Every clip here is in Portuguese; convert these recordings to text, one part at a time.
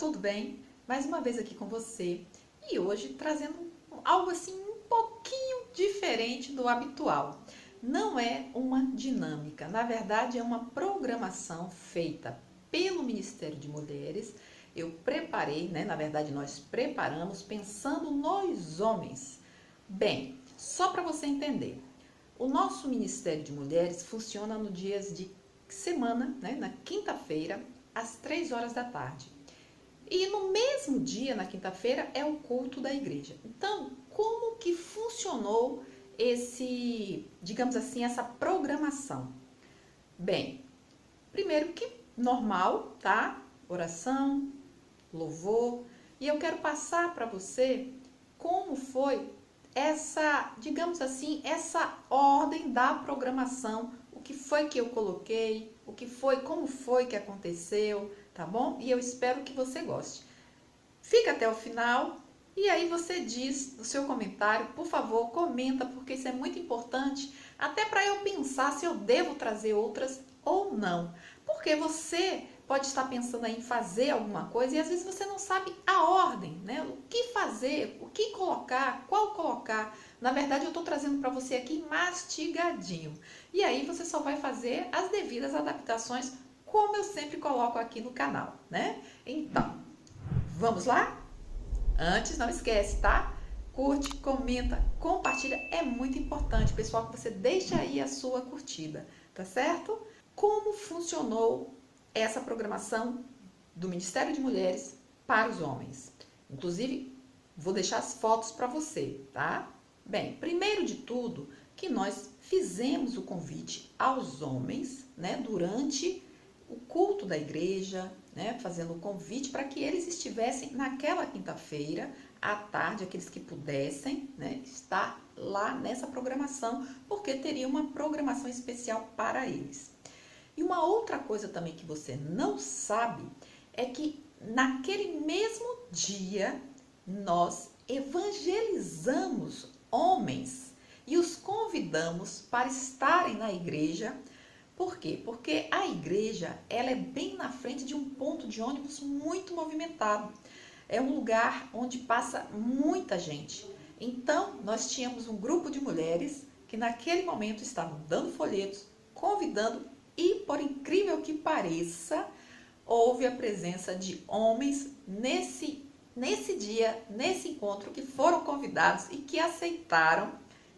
tudo bem? Mais uma vez aqui com você e hoje trazendo algo assim um pouquinho diferente do habitual. Não é uma dinâmica, na verdade é uma programação feita pelo Ministério de Mulheres. Eu preparei, né? Na verdade nós preparamos pensando nos homens. Bem, só para você entender, o nosso Ministério de Mulheres funciona no dias de semana, né? Na quinta-feira, às 3 horas da tarde. E no mesmo dia, na quinta-feira, é o culto da igreja. Então, como que funcionou digamos assim, essa programação? Bem, primeiro que normal, tá? Oração, louvor. E eu quero passar para você como foi digamos assim, essa ordem da programação. O que foi que eu coloquei, como foi que aconteceu, tá bom? E eu espero que você goste. Fica até o final e aí você diz no seu comentário, por favor, comenta, porque isso é muito importante, até para eu pensar se eu devo trazer outras ou não. Porque você pode estar pensando aí em fazer alguma coisa e às vezes você não sabe a ordem, né? O que fazer, o que colocar, qual colocar. Na verdade, eu estou trazendo para você aqui mastigadinho. E aí você só vai fazer as devidas adaptações, como eu sempre coloco aqui no canal, né? Então, vamos lá? Antes, não esquece, tá? Curte, comenta, compartilha. É muito importante, pessoal, que você deixe aí a sua curtida, tá certo? Como funcionou essa programação do Ministério de Mulheres para os homens? Inclusive, vou deixar as fotos para você, tá? Bem, primeiro de tudo, que nós fizemos o convite aos homens, né, durante o culto da igreja, né, fazendo o convite para que eles estivessem naquela quinta-feira, à tarde, aqueles que pudessem, né, estar lá nessa programação, porque teria uma programação especial para eles. E uma outra coisa também que você não sabe é que naquele mesmo dia nós evangelizamos homens e os convidamos para estarem na igreja. Por quê? Porque a igreja, ela é bem na frente de um ponto de ônibus muito movimentado. É um lugar onde passa muita gente. Então, nós tínhamos um grupo de mulheres que naquele momento estavam dando folhetos, convidando e, por incrível que pareça, houve a presença de homens nesse dia, nesse encontro, que foram convidados e que aceitaram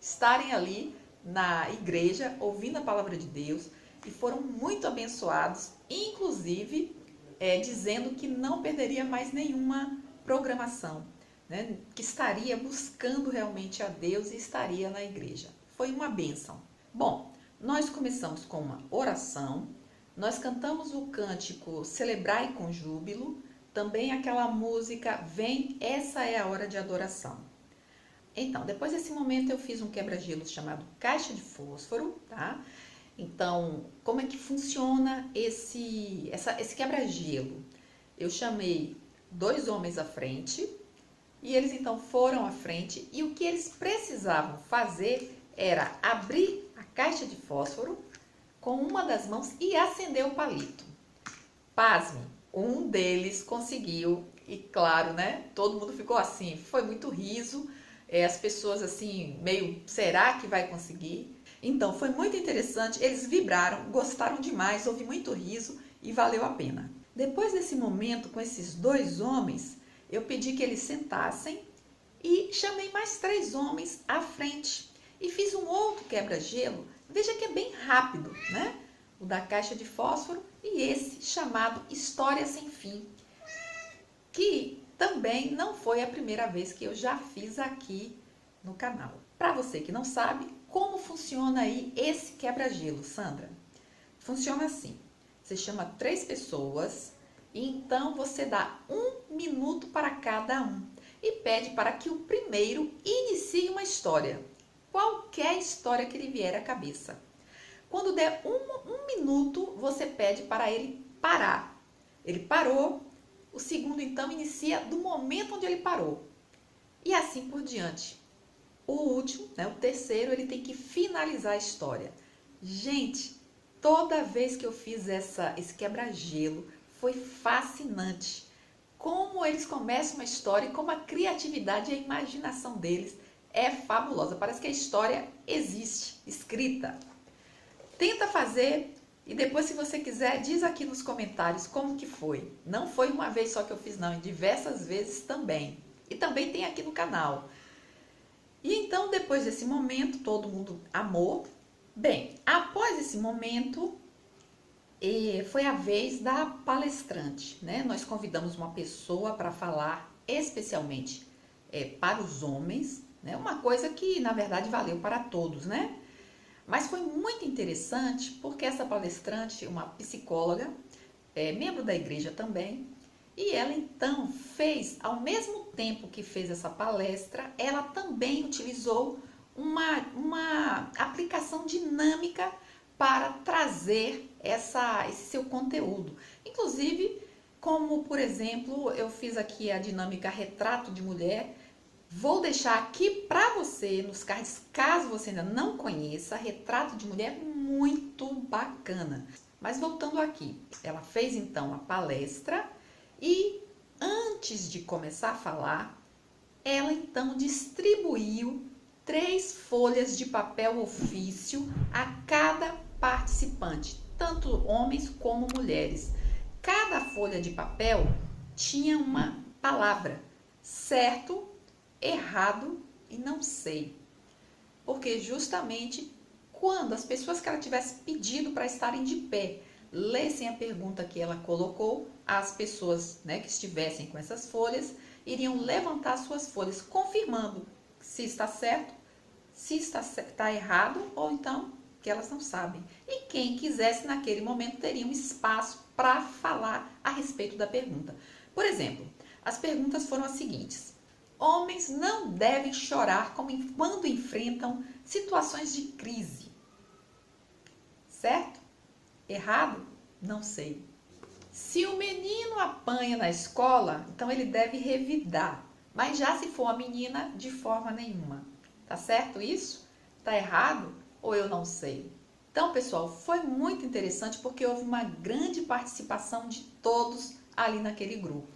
estarem ali na igreja, ouvindo a palavra de Deus, e foram muito abençoados, inclusive dizendo que não perderia mais nenhuma programação, né? Que estaria buscando realmente a Deus e estaria na igreja. Foi uma bênção. Bom, nós começamos com uma oração, nós cantamos o cântico Celebrai com Júbilo, também aquela música Vem, essa é a hora de adoração. Então, depois desse momento eu fiz um quebra-gelo chamado caixa de fósforo, tá? Então, como é que funciona esse quebra-gelo? Eu chamei 2 homens à frente e eles então foram à frente e o que eles precisavam fazer era abrir a caixa de fósforo com uma das mãos e acender o palito. Pasme, um deles conseguiu e claro, né? Todo mundo ficou assim, foi muito riso, as pessoas assim, meio, será que vai conseguir? Então, foi muito interessante, eles vibraram, gostaram demais, houve muito riso e valeu a pena. Depois desse momento com esses 2 homens, eu pedi que eles sentassem e chamei mais 3 homens à frente e fiz um outro quebra-gelo. Veja que é bem rápido, né? O da caixa de fósforo e esse chamado História Sem Fim, que também não foi a primeira vez que eu já fiz aqui no canal. Para você que não sabe, como funciona aí esse quebra-gelo, Sandra? Funciona assim, você chama 3 pessoas e então você dá 1 minuto para cada um e pede para que o primeiro inicie uma história, qualquer história que lhe vier à cabeça. Quando der um minuto, você pede para ele parar. Ele parou, o segundo então inicia do momento onde ele parou. E assim por diante. O último, né, o terceiro, ele tem que finalizar a história. Gente, toda vez que eu fiz esse quebra-gelo, foi fascinante. como eles começam uma história e como a criatividade e a imaginação deles é fabulosa. Parece que a história existe, escrita. Tenta fazer e depois, se você quiser, diz aqui nos comentários como que foi. Não foi uma vez só que eu fiz, não, em diversas vezes também. E também tem aqui no canal. E então, depois desse momento, todo mundo amou. Bem, após esse momento, foi a vez da palestrante, né? Nós convidamos uma pessoa para falar especialmente para os homens, né? Uma coisa que, na verdade, valeu para todos, né? Mas foi muito interessante porque essa palestrante, uma psicóloga, membro da igreja também, e ela então fez, ao mesmo tempo que fez essa palestra, ela também utilizou uma aplicação dinâmica para trazer esse seu conteúdo. Inclusive, como por exemplo, eu fiz aqui a dinâmica retrato de mulher. Vou deixar aqui para você nos cards, caso você ainda não conheça, retrato de mulher muito bacana. Mas voltando aqui, ela fez então a palestra e antes de começar a falar, ela então distribuiu 3 folhas de papel ofício a cada participante, tanto homens como mulheres. Cada folha de papel tinha uma palavra, certo, errado e não sei. Porque justamente quando as pessoas que ela tivesse pedido para estarem de pé lessem a pergunta que ela colocou, as pessoas, né, que estivessem com essas folhas iriam levantar suas folhas, confirmando se está certo, se está errado ou então que elas não sabem. E quem quisesse naquele momento teria um espaço para falar a respeito da pergunta. Por exemplo, as perguntas foram as seguintes: homens não devem chorar quando enfrentam situações de crise. Certo? Errado? Não sei. Se o menino apanha na escola, então ele deve revidar. Mas já se for a menina, de forma nenhuma. Tá certo isso? Tá errado? Ou eu não sei? Então, pessoal, foi muito interessante porque houve uma grande participação de todos ali naquele grupo.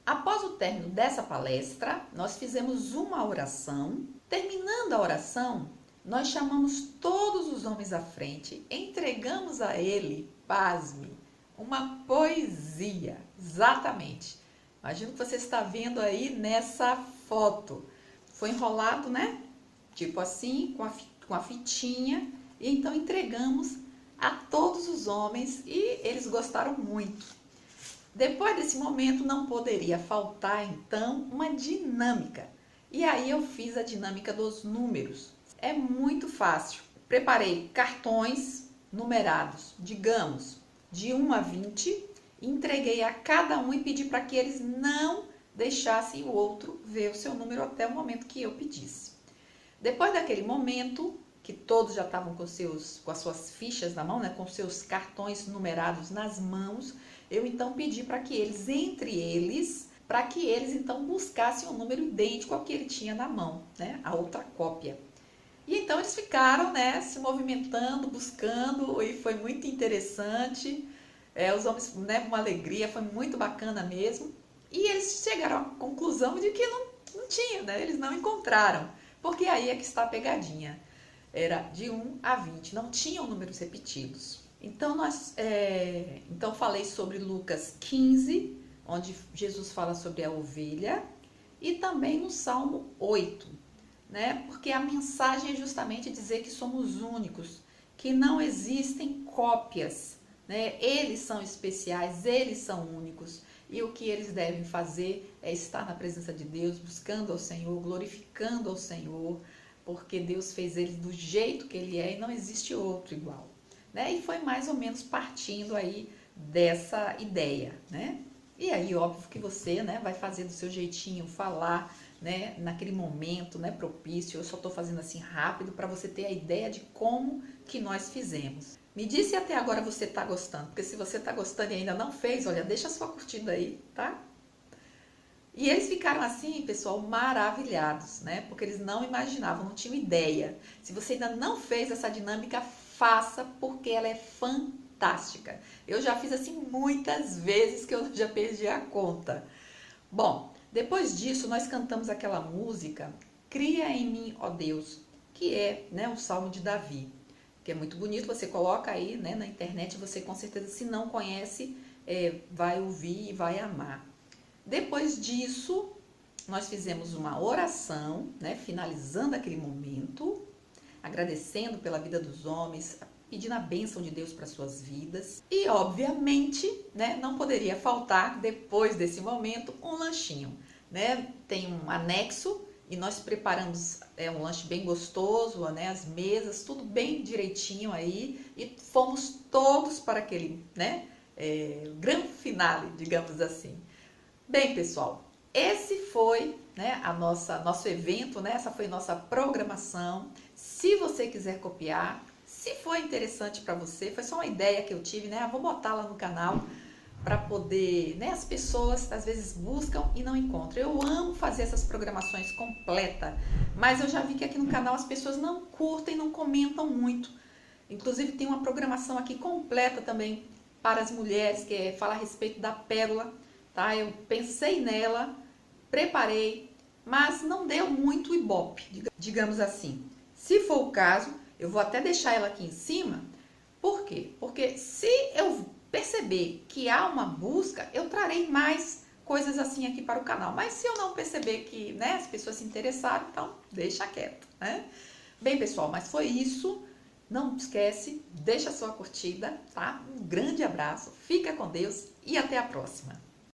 Após o término dessa palestra, nós fizemos uma oração. Terminando a oração, nós chamamos todos os homens à frente, entregamos a ele, pasme, uma poesia. Exatamente. Imagino que você está vendo aí nessa foto. Foi enrolado, né? Tipo assim, com a fitinha. E então entregamos a todos os homens e eles gostaram muito. Depois desse momento não poderia faltar então uma dinâmica. E aí eu fiz a dinâmica dos números. É muito fácil. Preparei cartões numerados, digamos, de 1 a 20, entreguei a cada um e pedi para que eles não deixassem o outro ver o seu número até o momento que eu pedisse. Depois daquele momento, que todos já estavam com as suas fichas na mão, né, com seus cartões numerados nas mãos, eu então pedi para que eles, entre eles, para que eles então buscassem um número idêntico ao que ele tinha na mão, né, a outra cópia. E então eles ficaram, né, se movimentando, buscando, e foi muito interessante. Os homens, né, com uma alegria, foi muito bacana mesmo. E eles chegaram à conclusão de que não tinha, né, eles não encontraram. Porque aí é que está a pegadinha. Era de 1 a 20, não tinham números repetidos. Então, então falei sobre Lucas 15, onde Jesus fala sobre a ovelha, e também no Salmo 8, né? Porque a mensagem é justamente dizer que somos únicos, que não existem cópias, né? Eles são especiais, eles são únicos, e o que eles devem fazer é estar na presença de Deus, buscando ao Senhor, glorificando ao Senhor, porque Deus fez eles do jeito que ele é e não existe outro igual, né? E foi mais ou menos partindo aí dessa ideia, né? E aí, óbvio que você, né, vai fazer do seu jeitinho, falar, né, naquele momento, né, propício. Eu só estou fazendo assim rápido para você ter a ideia de como que nós fizemos. Me diz se até agora você está gostando, porque se você está gostando e ainda não fez, olha, deixa a sua curtida aí, tá? E eles ficaram assim, pessoal, maravilhados, né? Porque eles não imaginavam, não tinham ideia. Se você ainda não fez essa dinâmica, faça, porque ela é fantástica. Eu já fiz assim muitas vezes que eu já perdi a conta. Bom, depois disso nós cantamos aquela música Cria em mim, ó Deus, que é, né, o Salmo de Davi, que é muito bonito. Você coloca aí, né, na internet, você com certeza, se não conhece, vai ouvir e vai amar. Depois disso, nós fizemos uma oração, né, finalizando aquele momento, agradecendo pela vida dos homens, pedindo a bênção de Deus para suas vidas. E, obviamente, né, não poderia faltar, depois desse momento, um lanchinho. Né? Tem um anexo e nós preparamos um lanche bem gostoso, né, as mesas, tudo bem direitinho aí. E fomos todos para aquele, né, grande finale, digamos assim. Bem, pessoal, esse foi, né, nosso evento, né? Essa foi nossa programação. Se você quiser copiar, se foi interessante para você, foi só uma ideia que eu tive, né? Vou botar lá no canal para poder, né? As pessoas às vezes buscam e não encontram. Eu amo fazer essas programações completas, mas eu já vi que aqui no canal as pessoas não curtem, não comentam muito. Inclusive tem uma programação aqui completa também para as mulheres, que fala a respeito da pérola, tá? Eu pensei nela, preparei, mas não deu muito ibope, digamos assim. Se for o caso, eu vou até deixar ela aqui em cima. Por quê? Porque se eu perceber que há uma busca, eu trarei mais coisas assim aqui para o canal. Mas se eu não perceber que, né, as pessoas se interessaram, então deixa quieto, né? Bem, pessoal, mas foi isso. Não esquece, deixa a sua curtida, tá? Um grande abraço, fica com Deus e até a próxima.